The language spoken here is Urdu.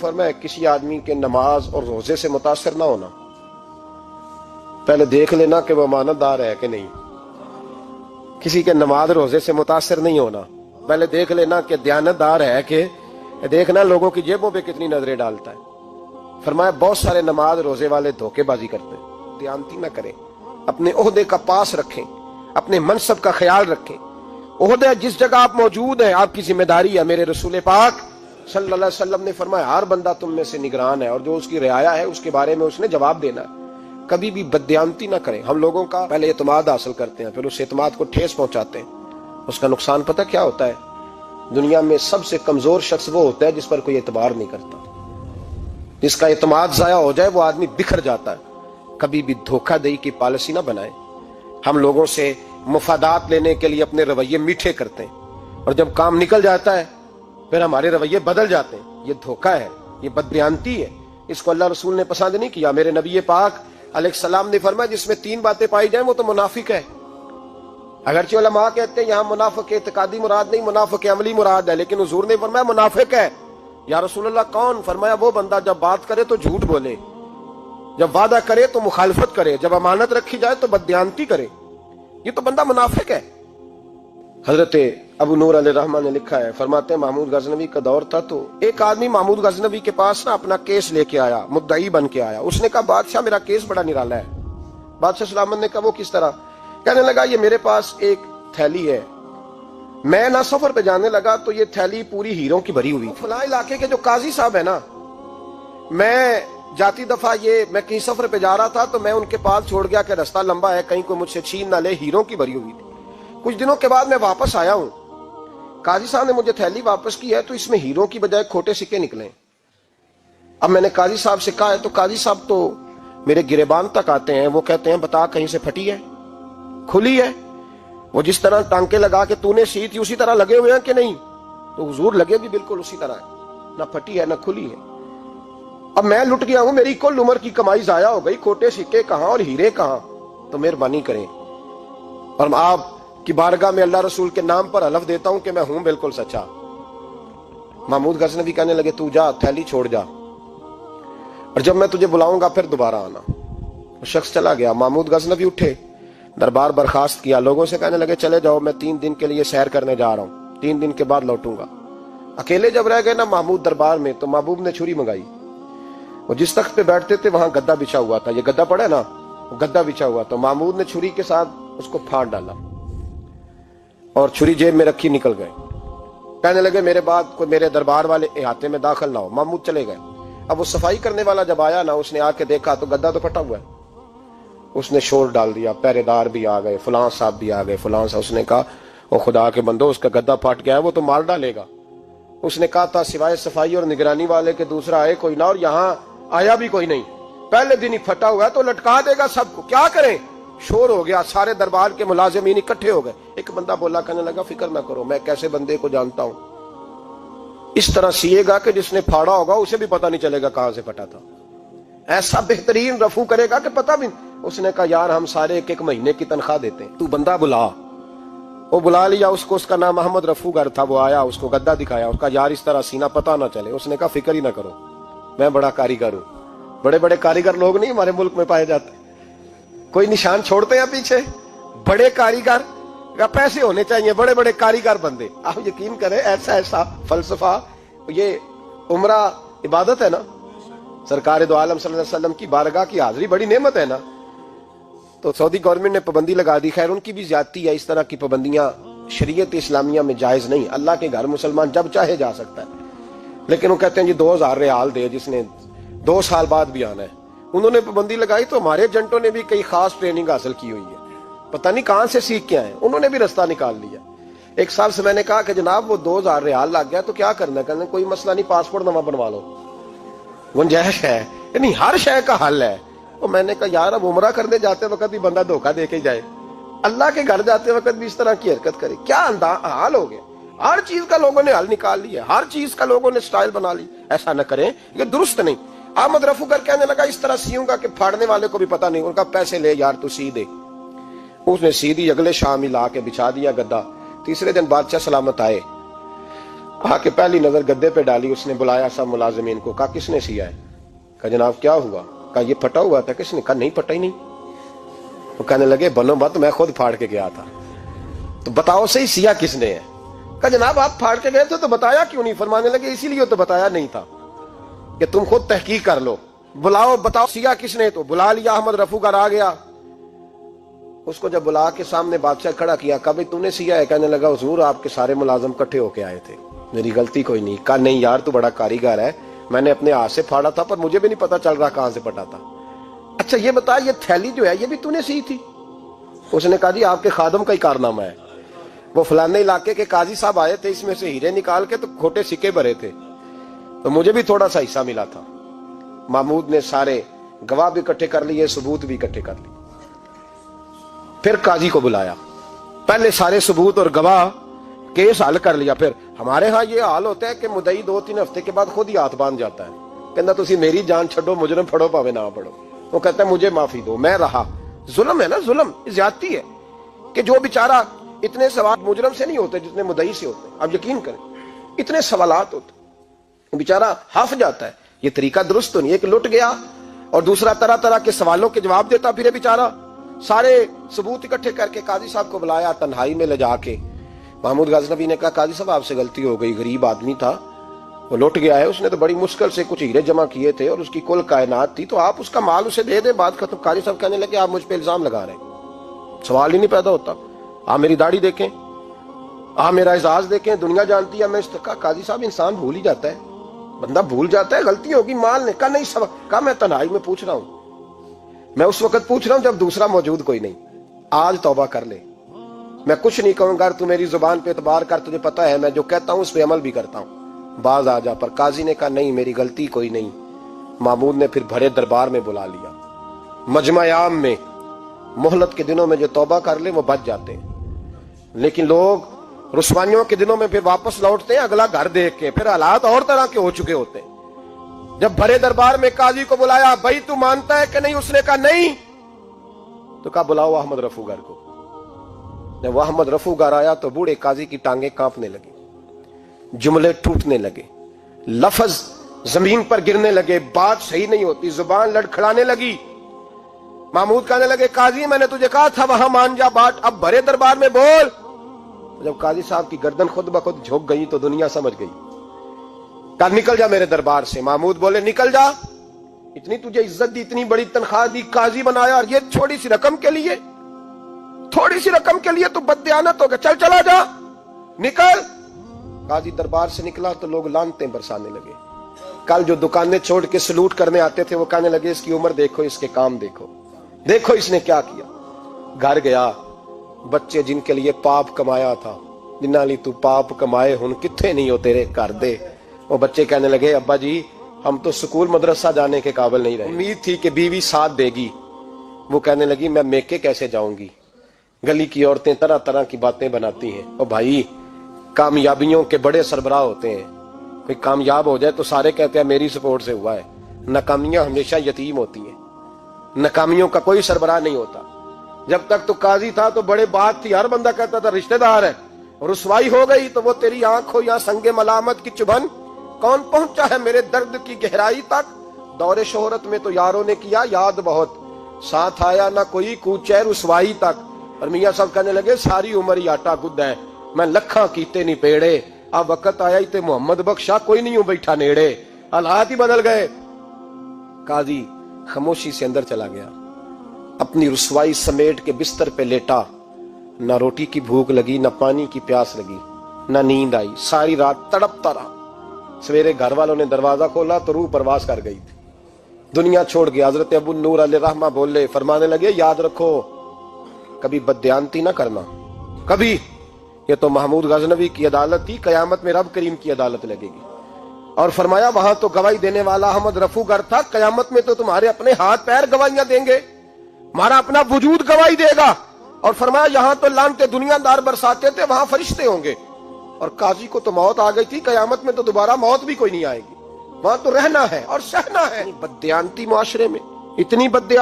فرمایا کسی آدمی کے نماز اور روزے سے متاثر نہ ہونا، پہلے دیکھ لینا کہ وہ امانت دار ہے کہ نہیں۔ کسی کے نماز روزے سے متاثر نہیں ہونا، پہلے دیکھ لینا کہ دیانت دار ہے کہ دیکھنا لوگوں کی جیبوں پہ کتنی نظریں ڈالتا ہے۔ فرمایا بہت سارے نماز روزے والے دھوکے بازی کرتے ہیں، دیانتی نہ کریں، اپنے عہدے کا پاس رکھیں، اپنے منصب کا خیال رکھیں۔ عہدہ جس جگہ آپ موجود ہیں آپ کی ذمہ داری ہے۔ میرے رسول پاک صلی اللہ علیہ وسلم نے فرمایا ہر بندہ تم میں سے نگران ہے، اور جو اس کی رعایا ہے اس کے بارے میں اس نے جواب دینا ہے۔ کبھی بھی بددیانتی نہ کریں۔ ہم لوگوں کا پہلے اعتماد حاصل کرتے ہیں، پھر اس اعتماد کو ٹھیس پہنچاتے ہیں۔ اس کا نقصان پتہ کیا ہوتا ہے؟ دنیا میں سب سے کمزور شخص وہ ہوتا ہے جس پر کوئی اعتبار نہیں کرتا۔ جس کا اعتماد ضائع ہو جائے وہ آدمی بکھر جاتا ہے۔ کبھی بھی دھوکہ دہی کی پالیسی نہ بنائیں۔ ہم لوگوں سے مفادات لینے کے لیے اپنے رویے میٹھے کرتے ہیں، اور جب کام نکل جاتا ہے پھر ہمارے رویے بدل جاتے ہیں۔ یہ دھوکہ ہے، یہ بددیانتی ہے۔ اس کو اللہ رسول نے پسند نہیں کیا۔ میرے نبی پاک علیہ السلام نے فرمایا جس میں تین باتیں پائی جائیں وہ تو منافق ہے۔ اگرچہ علماء کہتے ہیں یہاں منافق اعتقادی مراد نہیں، منافق عملی مراد ہے، لیکن حضور نے فرمایا منافق ہے۔ یا رسول اللہ کون؟ فرمایا وہ بندہ جب بات کرے تو جھوٹ بولے، جب وعدہ کرے تو مخالفت کرے، جب امانت رکھی جائے تو بددیانتی کرے، یہ تو بندہ منافق ہے۔ حضرت ابو نور علیہ رحمہ نے لکھا ہے، فرماتے ہیں محمود غزنوی کا دور تھا تو ایک آدمی محمود غزنوی کے پاس نا اپنا کیس لے کے آیا، مدعی بن کے آیا۔ اس نے کہا بادشاہ میرا کیس بڑا نرالا ہے۔ بادشاہ سلامت نے کہا وہ کس طرح؟ کہنے لگا یہ میرے پاس ایک تھیلی ہے، میں نہ سفر پہ جانے لگا تو یہ تھیلی پوری ہیروں کی بھری ہوئی۔ فلاں علاقے کے جو قاضی صاحب ہے نا، میں جاتی دفعہ میں کہیں سفر پہ جا رہا تھا تو میں ان کے پاس چھوڑ گیا کہ راستہ لمبا ہے، کہیں کوئی مجھ سے چھین نہ لے، ہیروں کی بھری ہوئی تھی۔ کچھ دنوں کے بعد میں واپس آیا ہوں، قاضی صاحب نے مجھے تھیلی واپس کی ہے تو اس میں ہیروں کی بجائے کھوٹے سکے نکلے۔ اب میں نے قاضی صاحب سے کہا ہے تو قاضی صاحب تو میرے گریبان تک آتے ہیں، وہ کہتے ہیں بتا کہیں سے پھٹی ہے، کھلی ہے؟ وہ جس طرح ٹانکے لگا کے تو نے سی تھی اسی طرح لگے ہوئے ہیں کہ نہیں؟ تو حضور لگے بھی بالکل اسی طرح ہے، نہ پھٹی ہے نہ کھلی ہے۔ اب میں لٹ گیا ہوں، میری کل عمر کی کمائی ضائع ہو گئی، کھوٹے سکے کہاں اور ہیرے کہاں؟ تو مہربانی کریں، اور آپ کی بارگاہ میں اللہ رسول کے نام پر حلف دیتا ہوں کہ میں ہوں بالکل سچا۔ محمود غزنوی کہنے لگے تو جا، تھیلی چھوڑ جا، اور جب میں تجھے بلاؤں گا پھر دوبارہ آنا۔ وہ شخص چلا گیا۔ محمود غزنوی اٹھے، دربار برخاست کیا، لوگوں سے کہنے لگے چلے جاؤ، میں 3 دن کے لیے سیر کرنے جا رہا ہوں، 3 دن کے بعد لوٹوں گا۔ اکیلے جب رہ گئے نا محمود دربار میں تو محبوب نے چھری منگائی۔ وہ جس تخت پہ بیٹھتے تھے وہاں گدا بچھا ہوا تھا، یہ گدا پڑا ہے نا، وہ گدا بچھا ہوا تھا۔ محمود نے چھری کے ساتھ اس کو پھاڑ ڈالا اور چھری جیب میں رکھی نکل گئے۔ کہنے لگے میرے بعد کوئی میرے دربار والے احاطے میں داخل نہ ہو۔ محمود چلے گئے۔ اب وہ صفائی کرنے والا جب آیا نا، اس نے آ کے دیکھا تو گدا تو پھٹا ہوا ہے۔ اس نے شور ڈال دیا، پہرے دار بھی آ گئے، فلاں صاحب بھی آ گئے، فلاں صاحب۔ اس نے کہا او خدا کے بندو، اس کا گدا پھٹ گیا ہے، وہ تو مار ڈالے گا۔ اس نے کہا تھا سوائے صفائی اور نگرانی والے کے دوسرا آئے کوئی نہ، اور یہاں آیا بھی کوئی نہیں، پہلے دن ہی پھٹا ہوا ہے تو لٹکا دے گا سب کو، کیا کریں؟ شور ہو گیا، سارے دربار کے ملازمین اکٹھے ہو گئے۔ ایک بندہ بولا، کہنے لگا فکر نہ کرو، میں کیسے بندے کو جانتا ہوں، اس طرح سیے گا کہ جس نے پھاڑا ہوگا اسے بھی پتہ نہیں چلے گا کہاں سے پھٹا تھا، ایسا بہترین رفو کرے گا کہ پتہ بھی۔ اس نے کہا یار ہم سارے 1 مہینے کی تنخواہ دیتے ہیں، تو بندہ بلا۔ وہ بلا لیا اس کو، اس کا نام محمد رفو گر تھا۔ وہ آیا، اس کو گدا دکھایا، اس کا یار اس طرح سینہ پتہ نہ چلے۔ اس نے کہا فکر ہی نہ کرو، میں بڑا کاریگر ہوں۔ بڑے بڑے کاریگر لوگ نہیں ہمارے ملک میں پائے جاتے، کوئی نشان چھوڑتے ہیں پیچھے؟ بڑے کاریگر کا پیسے ہونے چاہیے، بڑے بڑے کاریگر بندے۔ آپ یقین کریں ایسا فلسفہ، یہ عمرہ عبادت ہے نا، سرکار دو عالم صلی اللہ علیہ وسلم کی بارگاہ کی حاضری بڑی نعمت ہے نا۔ تو سعودی گورنمنٹ نے پابندی لگا دی، خیر ان کی بھی زیادتی ہے، اس طرح کی پابندیاں شریعت اسلامیہ میں جائز نہیں۔ اللہ کے گھر مسلمان جب چاہے جا سکتا ہے، لیکن وہ کہتے ہیں جی 2000 ریال دے جس نے 2 سال بعد بھی آنا ہے۔ انہوں نے پابندی لگائی تو ہمارے ایجنٹوں نے بھی کئی خاص ٹریننگ حاصل کی ہوئی ہے، پتہ نہیں کہاں سے سیکھ کے آئے، انہوں نے بھی رستہ نکال لیا۔ ایک صاحب سے میں نے کہا کہ جناب وہ 2000 ریال لگ گیا تو کیا کرنا ہے؟ کہنے کوئی مسئلہ نہیں، پاسپورٹ نواں بنوا لو، گنجائش ہے، یعنی ہر شے کا حل ہے۔ تو میں نے کہا یار اب عمرہ کرنے جاتے وقت بھی بندہ دھوکہ دے کے جائے، اللہ کے گھر جاتے وقت بھی اس طرح کی حرکت کرے، کیا حال ہو گیا؟ ہر چیز کا لوگوں نے حل نکال لیا، ہر چیز کا لوگوں نے سٹائل بنا لی۔ ایسا نہ کریں، یہ درست نہیں۔ احمد رفو گر کہنے لگا اس طرح سیوں گا کہ پھاڑنے والے کو بھی پتہ نہیں۔ ان کا پیسے لے یار تو سی دے۔ اس نے سی دی، اگلے شام ہی لا کے بچھا دیا گدا۔ تیسرے دن بادشاہ سلامت آئے، آ کے پہلی نظر گدے پہ ڈالی، اس نے بلایا سب ملازمین کو، کہا کس نے سیا ہے؟ کہا جناب کیا ہوا؟ کہا یہ پھٹا ہوا تھا۔ کس نے؟ کہا نہیں پھٹا ہی نہیں۔ وہ کہنے لگے بنو مت، میں خود پھاڑ کے گیا تھا۔ تو بتاؤ صحیح سیا کس نے ہے؟ کہا جناب آپ پھاڑ کے گئے تھے تو بتایا کیوں نہیں؟ فرمانے لگے اسی لیے تو بتایا نہیں تھا کہ تم خود تحقیق کر لو، بلاؤ بتاؤ سیا کس نے۔ تو بلا لیا، احمد رفو گھر آ گیا۔ اس کو جب بلا کے سامنے بادشاہ کھڑا کیا، کہا بھائی تو نے سیا ہے؟ کہنے لگا حضور آپ کے سارے ملازم کٹھے ہو کے آئے تھے، میری غلطی کوئی نہیں۔ کہا نہیں یار تو بڑا کاریگر ہے، میں نے اپنے ہاتھ سے پھاڑا تھا پر مجھے بھی نہیں پتا چل رہا کہاں سے پھٹا تھا۔ اچھا یہ بتا یہ تھیلی جو ہے یہ بھی تو نے سی تھی؟ اس نے کہا جی آپ کے خادم کا ہی کارنامہ ہے، وہ فلانے علاقے کے قاضی صاحب آئے تھے، اس میں سے ہیرے نکال کے تو کھوٹے سکے بھرے تھے، تو مجھے بھی تھوڑا سا حصہ ملا تھا۔ محمود نے سارے گواہ بھی اکٹھے کر لیے، ثبوت بھی اکٹھے کر لیے۔ پھر قاضی کو بلایا، پہلے سارے ثبوت اور گواہ کیس حل کر لیا۔ پھر ہمارے ہاں یہ حال ہوتا ہے کہ مدعی 2-3 ہفتے کے بعد خود ہی ہاتھ باندھ جاتا ہے، کہنا تسی میری جان چھڈو، مجرم پھڑو پاوے نہ پڑھو۔ وہ کہتا ہے مجھے معافی دو، میں رہا۔ ظلم ہے نا، ظلم زیادتی ہے کہ جو بیچارہ اتنے سوال مجرم سے نہیں ہوتے جتنے مدعی سے ہوتے ہیں۔ آپ یقین کریں اتنے سوالات ہوتے، بیچارہ ہف جاتا ہے۔ یہ طریقہ درست تو نہیں ہے کہ لٹ گیا اور دوسرا طرح طرح کے سوالوں کے جواب دیتا پھرے بیچارہ۔ سارے ثبوت اکٹھے کر کے قاضی صاحب کو بلایا، تنہائی میں لے جا کے محمود غزنوی نے کہا قاضی صاحب آپ سے غلطی ہو گئی، غریب آدمی تھا، وہ لٹ گیا ہے، اس نے تو بڑی مشکل سے کچھ ہیرے جمع کیے تھے اور اس کی کل کائنات تھی، تو آپ اس کا مال اسے دے دیں، بات ختم۔ قاضی صاحب کہنے لگے آپ مجھ پہ الزام لگا رہے ہیں، سوال ہی نہیں پیدا ہوتا، آپ میری داڑھی دیکھیں، آپ میرا اعزاز دیکھیں، دنیا جانتی ہے میں اس کا۔ قاضی صاحب انسان بھول ہی جاتا ہے، بندہ بھول جاتا ہے، غلطی ہوگی، مال نے کہا نہیں سبق۔ کہا میں تنہائی میں پوچھ رہا ہوں، میں اس وقت پوچھ رہا ہوں جب دوسرا موجود کوئی نہیں، آج توبہ کر لے، میں کچھ نہیں کہوں گا، تو میری زبان پہ اعتبار کر، تجھے پتا ہے میں جو کہتا ہوں اس پہ عمل بھی کرتا ہوں، باز آ جا۔ پر قاضی نے کہا نہیں میری غلطی کوئی نہیں۔ محمود نے پھر بھرے دربار میں بلا لیا، مجمع عام میں۔ مہلت کے دنوں میں جو توبہ کر لے وہ بچ جاتے ہیں، لیکن لوگ رسوائیوں کے دنوں میں پھر واپس لوٹتے ہیں اگلا گھر دیکھ کے، پھر حالات اور طرح کے ہو چکے ہوتے ہیں۔ جب بھرے دربار میں قاضی کو بلایا، بھائی تو مانتا ہے کہ نہیں؟ اس نے کہا نہیں۔ تو کہا بلاؤ احمد رفو گھر کو۔ جب وہ احمد رفو گھر آیا تو بوڑھے قاضی کی ٹانگیں کانپنے لگی، جملے ٹوٹنے لگے، لفظ زمین پر گرنے لگے، بات صحیح نہیں ہوتی، زبان لڑکھڑانے لگی۔ محمود کہنے لگے قاضی میں نے تجھے کہا تھا وہاں مان جا بات، اب بھرے دربار میں بول۔ جب قاضی صاحب کی گردن خود بخود جھک گئی تو دنیا سمجھ گئی، کہا نکل جا میرے دربار سے۔ محمود بولے نکل جا، اتنی تجھے عزت دی، اتنی بڑی تنخواہ دی، قاضی بنایا، اور یہ چھوٹی سی رقم کے لیے، تھوڑی سی رقم کے لیے تو بددیانت ہو گیا، چل چلا جا، نکل۔ قاضی دربار سے نکلا تو لوگ لعنتیں برسانے لگے۔ کل جو دکانیں چھوڑ کے سلوٹ کرنے آتے تھے وہ کہنے لگے اس کی عمر دیکھو، اس کے کام دیکھو، دیکھو اس نے کیا کیا۔ گھر گیا، بچے جن کے لیے پاپ کمایا تھا، جنہاں لی تو پاپ کمائے ہن کتھے نہیں ہو تیرے گھر دے، وہ بچے کہنے لگے ابا جی ہم تو سکول مدرسہ جانے کے قابل نہیں رہے، امید تھی کہ بیوی ساتھ دے گی۔ وہ کہنے لگی میں میکے کیسے جاؤں گی، گلی کی عورتیں طرح طرح کی باتیں بناتی ہیں۔ اور بھائی کامیابیوں کے بڑے سربراہ ہوتے ہیں، کوئی کامیاب ہو جائے تو سارے کہتے ہیں میری سپورٹ سے ہوا ہے، ناکامیاں ہمیشہ یتیم ہوتی ہیں، ناکامیوں کا کوئی سربراہ نہیں ہوتا۔ جب تک تو قاضی تھا تو بڑے بات تھی، ہر بندہ کہتا تھا رشتہ دار ہے، رسوائی ہو گئی تو وہ تیری آنکھ ہو یا سنگ ملامت کی چبھن، کون پہنچا ہے میرے درد کی گہرائی تک، دور شہرت میں تو یاروں نے کیا یاد بہت، ساتھ آیا نہ کوئی کوچے رسوائی تک۔ اور میاں صاحب کہنے لگے ساری عمر ہی آٹا گد ہے، میں لکھاں کیتے نہیں پیڑے، اب وقت آیا ہی تے محمد بخشا کوئی نہیں ہوں بیٹھا نیڑے، حالات ہی بدل گئے۔ قاضی خاموشی سے اندر چلا گیا، اپنی رسوائی سمیٹ کے بستر پہ لیٹا، نہ روٹی کی بھوک لگی، نہ پانی کی پیاس لگی، نہ نیند آئی، ساری رات تڑپتا رہا۔ سویرے گھر والوں نے دروازہ کھولا تو روح پرواز کر گئی تھی، دنیا چھوڑ گیا۔ حضرت ابو نور علیہ رحمہ بولے، فرمانے لگے یاد رکھو کبھی بددیانتی نہ کرنا، کبھی، یہ تو محمود غزنوی کی عدالت تھی، قیامت میں رب کریم کی عدالت لگے گی۔ اور فرمایا وہاں تو گواہی دینے والا احمد رفو گر تھا، قیامت میں تو تمہارے اپنے ہاتھ پیر گواہیاں دیں گے، ہمارا اپنا وجود گواہی دے گا۔ اور فرمایا یہاں تو لعنتیں دنیا دار برساتے تھے، وہاں فرشتے ہوں گے۔ اور قاضی کو تو موت آ گئی تھی، قیامت میں تو دوبارہ موت بھی کوئی نہیں آئے گی، وہاں تو رہنا ہے اور سہنا ہے۔ بددیانتی معاشرے میں اتنی بددیانتی